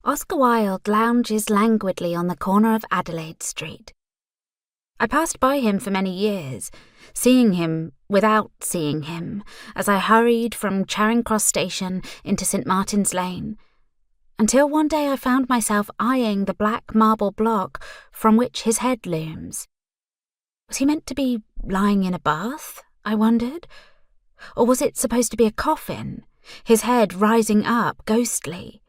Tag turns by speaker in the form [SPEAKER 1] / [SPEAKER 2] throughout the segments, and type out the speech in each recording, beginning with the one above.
[SPEAKER 1] Oscar Wilde lounges languidly on the corner of Adelaide Street. I passed by him for many years, seeing him without seeing him, as I hurried from Charing Cross Station into St Martin's Lane, until one day I found myself eyeing the black marble block from which his head looms. Was he meant to be lying in a bath, I wondered? Or was it supposed to be a coffin, his head rising up ghostly?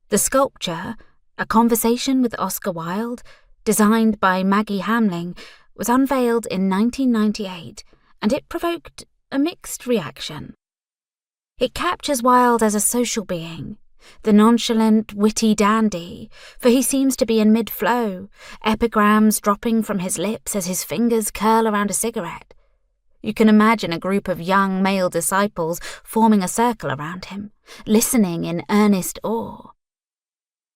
[SPEAKER 1] The sculpture, A Conversation with Oscar Wilde, designed by Maggie Hamling, was unveiled in 1998, and it provoked a mixed reaction. It captures Wilde as a social being, the nonchalant, witty dandy, for he seems to be in mid-flow, epigrams dropping from his lips as his fingers curl around a cigarette. You can imagine a group of young male disciples forming a circle around him, listening in earnest awe.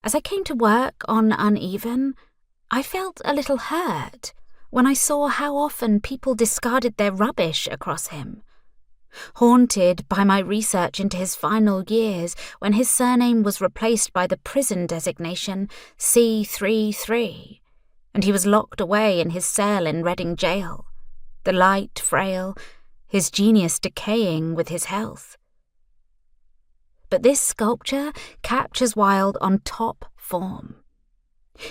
[SPEAKER 1] As I came to work on Uneven, I felt a little hurt when I saw how often people discarded their rubbish across him. Haunted by my research into his final years when his surname was replaced by the prison designation C33, and he was locked away in his cell in Reading Jail, the light frail, his genius decaying with his health. But this sculpture captures Wilde on top form.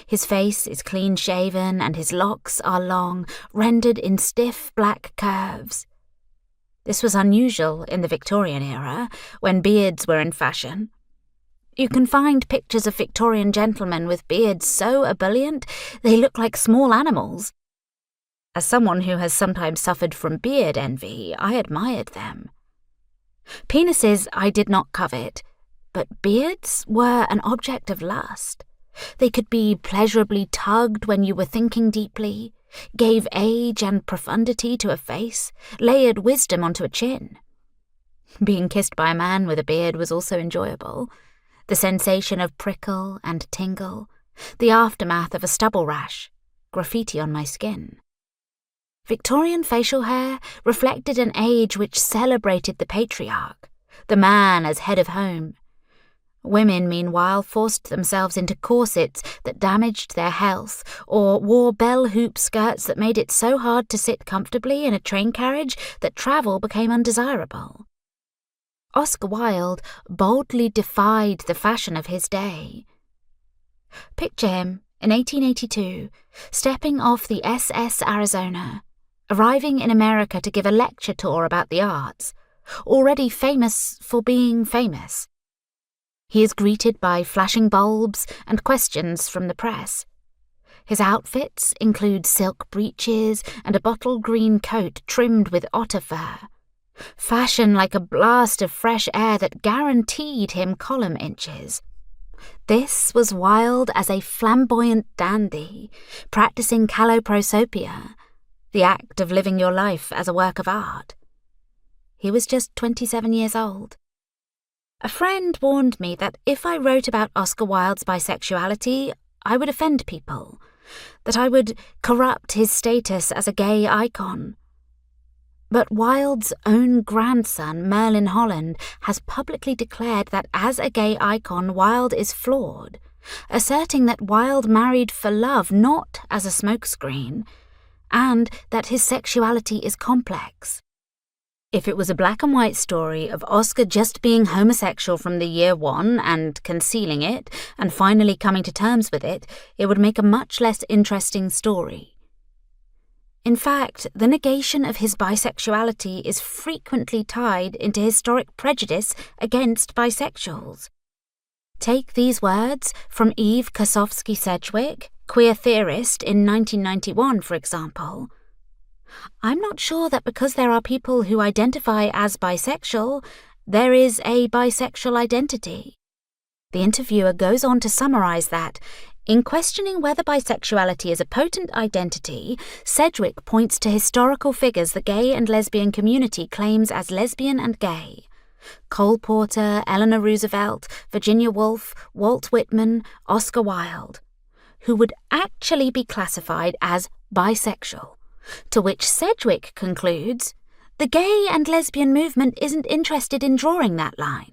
[SPEAKER 1] His face is clean-shaven and his locks are long, rendered in stiff black curves. This was unusual in the Victorian era, when beards were in fashion. You can find pictures of Victorian gentlemen with beards so ebullient they look like small animals. As someone who has sometimes suffered from beard envy, I admired them. Penises I did not covet, but beards were an object of lust. They could be pleasurably tugged when you were thinking deeply, gave age and profundity to a face, layered wisdom onto a chin. Being kissed by a man with a beard was also enjoyable. The sensation of prickle and tingle, the aftermath of a stubble rash, graffiti on my skin. Victorian facial hair reflected an age which celebrated the patriarch, the man as head of home. Women, meanwhile, forced themselves into corsets that damaged their health, or wore bell-hoop skirts that made it so hard to sit comfortably in a train carriage that travel became undesirable. Oscar Wilde boldly defied the fashion of his day. Picture him, in 1882, stepping off the SS Arizona, arriving in America to give a lecture tour about the arts, already famous for being famous. He is greeted by flashing bulbs and questions from the press. His outfits include silk breeches and a bottle green coat trimmed with otter fur. Fashion like a blast of fresh air that guaranteed him column inches. This was Wilde as a flamboyant dandy, practicing caloprosopia, the act of living your life as a work of art. He was just 27 years old. A friend warned me that if I wrote about Oscar Wilde's bisexuality, I would offend people, that I would corrupt his status as a gay icon. But Wilde's own grandson, Merlin Holland, has publicly declared that as a gay icon, Wilde is flawed, asserting that Wilde married for love, not as a smokescreen, and that his sexuality is complex. If it was a black and white story of Oscar just being homosexual from the year one and concealing it and finally coming to terms with it, it would make a much less interesting story. In fact, the negation of his bisexuality is frequently tied into historic prejudice against bisexuals. Take these words from Eve Kosofsky-Sedgwick, queer theorist, in 1991, for example. I'm not sure that because there are people who identify as bisexual, there is a bisexual identity. The interviewer goes on to summarize that, in questioning whether bisexuality is a potent identity, Sedgwick points to historical figures the gay and lesbian community claims as lesbian and gay. Cole Porter, Eleanor Roosevelt, Virginia Woolf, Walt Whitman, Oscar Wilde, who would actually be classified as bisexual. To which Sedgwick concludes, the gay and lesbian movement isn't interested in drawing that line.